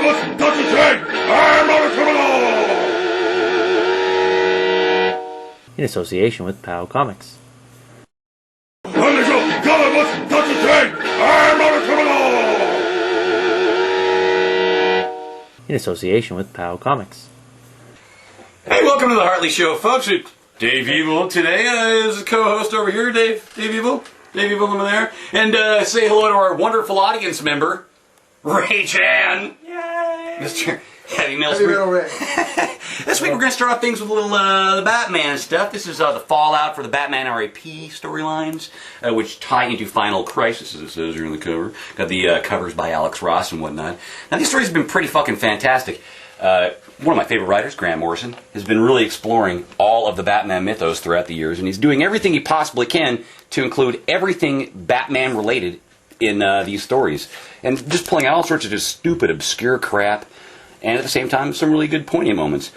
must touch his head! I'm not a criminal! In association with POW Comics. Hartley Show! God must touch his head! I'm not a criminal! In association with POW Comics. Hey, welcome to the Hartley Show, folks. Dave Evil today is a co-host over here. Dave Evil over there. And say hello to our wonderful audience member, Ray Chan. Yay! Mr. Heavy Metal Ray. This week we're going to start off things with a little the Batman stuff. This is the fallout for the Batman RAP storylines, which tie into Final Crisis, as it says here in the cover. Got the covers by Alex Ross and whatnot. Now, these stories have been pretty fucking fantastic. One of my favorite writers, Grant Morrison, has been really exploring all of the Batman mythos throughout the years, and he's doing everything he possibly can to include everything Batman-related in these stories. And just pulling out all sorts of just stupid, obscure crap, and at the same time, some really good poignant moments.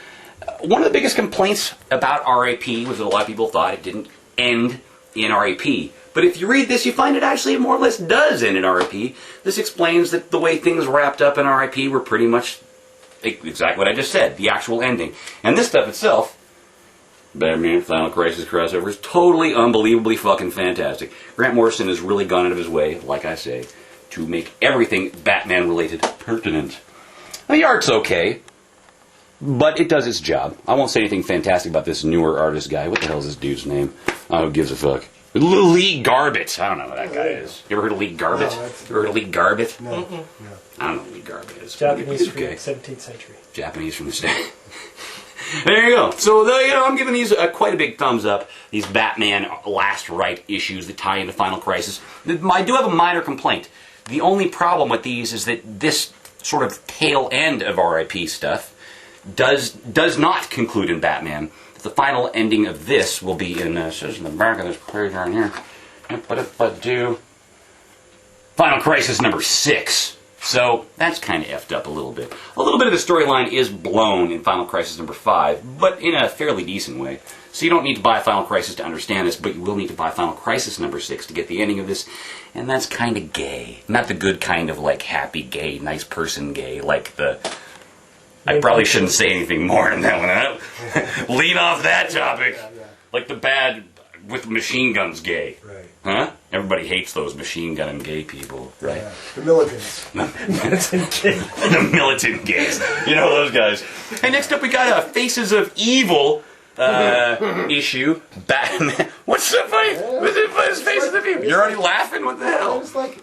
One of the biggest complaints about RAP was that a lot of people thought it didn't end in RAP. But if you read this, you find it actually more or less does end in RAP. This explains that the way things wrapped up in RAP were pretty much exactly what I just said, the actual ending. And this stuff itself, Batman Final Crisis crossover, is totally unbelievably fucking fantastic. Grant Morrison has really gone out of his way, like I say, to make everything Batman-related pertinent. Now, the art's okay, but it does its job. I won't say anything fantastic about this newer artist guy. What the hell is this dude's name? Who gives a fuck? Lee Garbett. I don't know who that guy is. You ever heard of Lee Garbett? No, you ever heard of Lee Garbett? No. I don't know who Lee Garbett is. Japanese from the 17th century. Japanese from the state. There you go. So, I'm giving these quite a big thumbs up. These Batman Last Right issues that tie into Final Crisis. I do have a minor complaint. The only problem with these is that this sort of tail end of RIP stuff does not conclude in Batman. The final ending of this will be in, it says in the back of this page right here, Final Crisis number 6. So that's kind of effed up a little bit. A little bit of the storyline is blown in Final Crisis number 5, but in a fairly decent way. So you don't need to buy Final Crisis to understand this, but you will need to buy Final Crisis number 6 to get the ending of this. And that's kind of gay. Not the good kind of, like, happy gay, nice person gay, like the... I probably shouldn't say anything more than that one, huh? Lean off that topic. Yeah. Like the bad with machine guns gay. Right. Huh? Everybody hates those machine gun and gay people, right? Yeah. The militants. The militant gays. You know those guys. Hey, next up we got Faces of Evil issue. Batman. What's so funny? What's Faces of Evil? You're already laughing? What the hell? I just like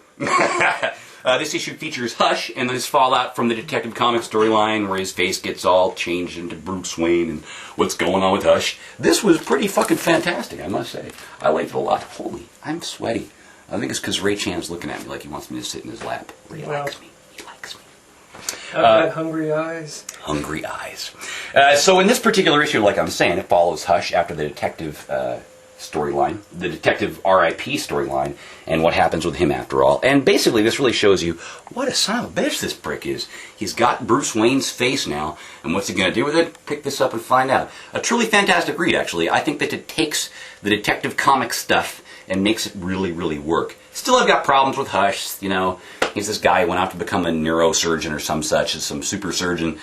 This issue features Hush and his fallout from the Detective Comics storyline where his face gets all changed into Bruce Wayne and what's going on with Hush. This was pretty fucking fantastic, I must say. I liked it a lot. Holy, I'm sweaty. I think it's because Ray Chan's looking at me like he wants me to sit in his lap. Ray likes me. He likes me. I've got hungry eyes. Hungry eyes. So in this particular issue, like I'm saying, it follows Hush after the detective storyline, the detective RIP storyline, and what happens with him after all. And basically this really shows you what a son of a bitch this prick is. He's got Bruce Wayne's face now, and what's he going to do with it? Pick this up and find out. A truly fantastic read, actually. I think that it takes the Detective Comics stuff and makes it really, really work. Still, I've got problems with Hush. You know, he's this guy who went out to become a neurosurgeon or some such, some super surgeon,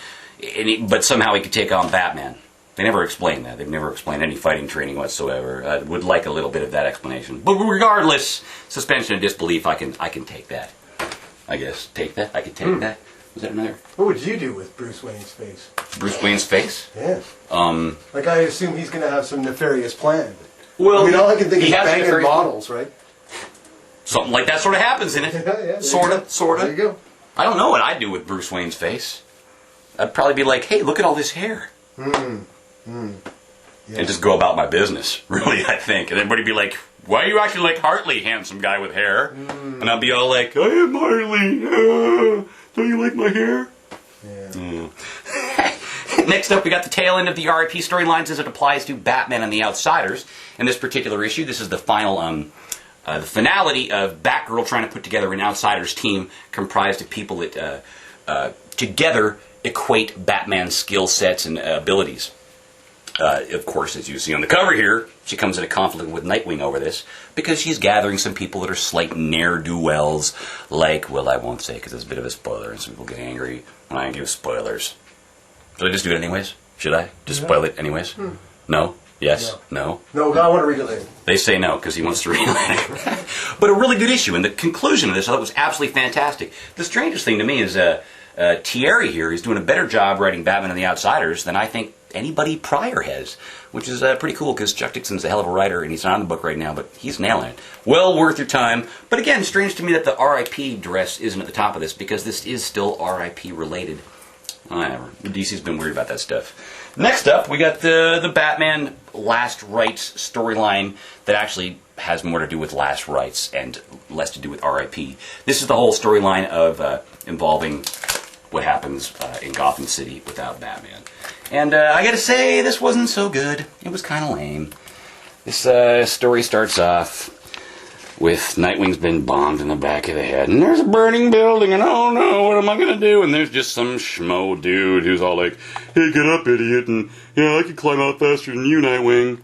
but somehow he could take on Batman. They never explain that. They've never explained any fighting training whatsoever. I would like a little bit of that explanation. But regardless, suspension of disbelief, I can take that. I guess. Take that? I can take that? Was that another? What would you do with Bruce Wayne's face? Bruce Wayne's face? Yeah. Like, I assume he's going to have some nefarious plan. Well, I mean, all I can think is has banging nefarious models, right? Something like that sort of happens in it. Yeah, Sorta. There you go. I don't know what I'd do with Bruce Wayne's face. I'd probably be like, hey, look at all this hair. Yeah. And just go about my business, really, I think. And everybody be like, why are you acting like Hartley, handsome guy with hair? And I'll be all like, I am Hartley. Don't you like my hair? Yeah. Next up, we got the tail end of the RIP storylines as it applies to Batman and the Outsiders. In this particular issue, this is the final, the finality of Batgirl trying to put together an Outsiders team comprised of people that together equate Batman's skill sets and abilities. Of course, as you see on the cover here, she comes into conflict with Nightwing over this because she's gathering some people that are slight ne'er-do-wells, like, well, I won't say because it's a bit of a spoiler and some people get angry when I give spoilers. Should I just do it anyways? Should I? Just spoil it anyways? No? Yes? No? No, I want to read it later. They say no because he wants to read it. But a really good issue, and the conclusion of this I thought was absolutely fantastic. The strangest thing to me is Thierry here is doing a better job writing Batman and the Outsiders than I think anybody prior has, which is pretty cool because Chuck Dixon's a hell of a writer and he's not on the book right now, but he's nailing it. Well worth your time. But again, strange to me that the RIP dress isn't at the top of this because this is still RIP related. Whatever. DC's been weird about that stuff. Next up, we got the Batman Last Rites storyline that actually has more to do with Last Rites and less to do with RIP. This is the whole storyline of involving what happens in Gotham City without Batman. And I gotta say, this wasn't so good. It was kind of lame. This story starts off with Nightwing's been bombed in the back of the head, and there's a burning building, and oh no, what am I gonna do? And there's just some schmo dude who's all like, hey, get up, idiot, and yeah, I can climb out faster than you, Nightwing.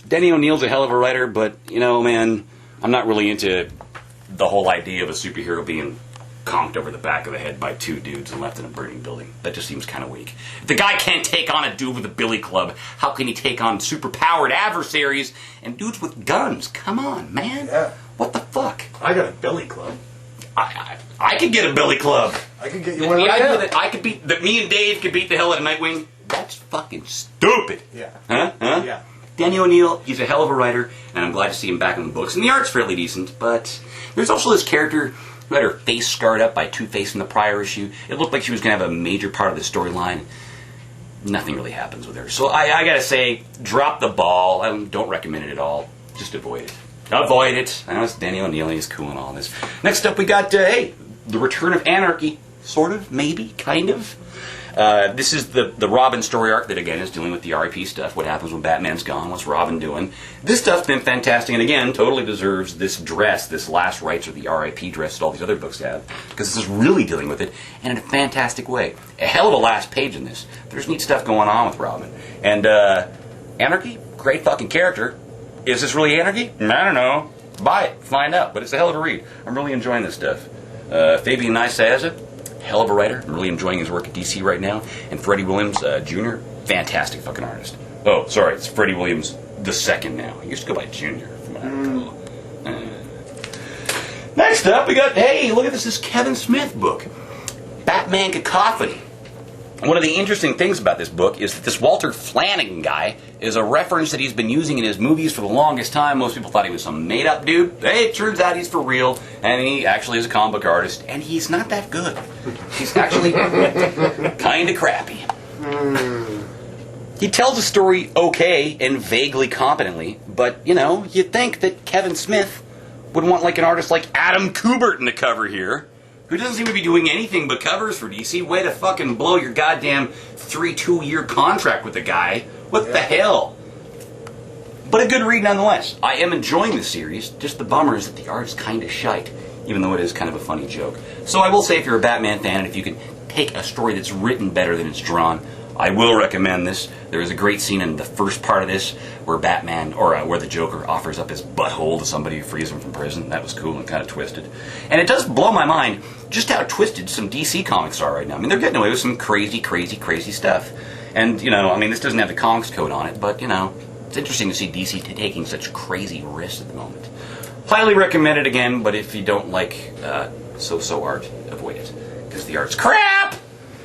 Denny O'Neil's a hell of a writer, but, you know, man, I'm not really into the whole idea of a superhero being conked over the back of the head by two dudes and left in a burning building. That just seems kind of weak. If the guy can't take on a dude with a billy club, how can he take on super-powered adversaries and dudes with guns? Come on, man. Yeah. What the fuck? I got a billy club. I could get a billy club. I could get you one right now. I could beat that. Me and Dave could beat the hell out of Nightwing. That's fucking stupid. Yeah. Huh? Yeah. Danny O'Neill, he's a hell of a writer, and I'm glad to see him back in the books. And the art's fairly decent, but there's also this character who had her face scarred up by Two-Face in the prior issue. It looked like she was going to have a major part of the storyline. Nothing really happens with her. So I gotta say, drop the ball. I don't recommend it at all. Just avoid it. Avoid it. I know it's Danny O'Neill, he's cool and all this. Next up, we got, the Return of Anarchy. Sort of, maybe, kind of. This is the Robin story arc that, again, is dealing with the RIP stuff. What happens when Batman's gone? What's Robin doing? This stuff's been fantastic, and again, totally deserves this dress, this Last Rites or the RIP dress that all these other books have, because this is really dealing with it, and in a fantastic way. A hell of a last page in this. There's neat stuff going on with Robin. And, Anarchy? Great fucking character. Is this really Anarchy? I don't know. Buy it. Find out. But it's a hell of a read. I'm really enjoying this stuff. Fabian Nicieza, hell of a writer. I'm really enjoying his work at DC right now. And Freddie Williams Jr., fantastic fucking artist. Oh, sorry, it's Freddie Williams II now. He used to go by Jr. from what I recall. Next up, we got, hey, look at this. This Kevin Smith book, Batman Cacophony. One of the interesting things about this book is that this Walter Flanagan guy is a reference that he's been using in his movies for the longest time. Most people thought he was some made-up dude. Hey, it turns out he's for real, and he actually is a comic book artist, and he's not that good. He's actually kind of crappy. He tells a story okay and vaguely competently, but, you know, you'd think that Kevin Smith would want like an artist like Adam Kubert in the cover here, who doesn't seem to be doing anything but covers for DC. Way to fucking blow your goddamn 2-year contract with the guy. What the hell? But a good read nonetheless. I am enjoying the series. Just the bummer is that the art's kind of shite, even though it is kind of a funny joke. So I will say, if you're a Batman fan, and if you can take a story that's written better than it's drawn, I will recommend this. There is a great scene in the first part of this where Batman, or where the Joker offers up his butthole to somebody who frees him from prison. That was cool and kind of twisted. And it does blow my mind just how twisted some DC comics are right now. I mean, they're getting away with some crazy, crazy, crazy stuff. And, you know, I mean, this doesn't have the comics code on it, but, you know, it's interesting to see DC taking such crazy risks at the moment. Highly recommend it again, but if you don't like so-so art, avoid it. Because the art's crap!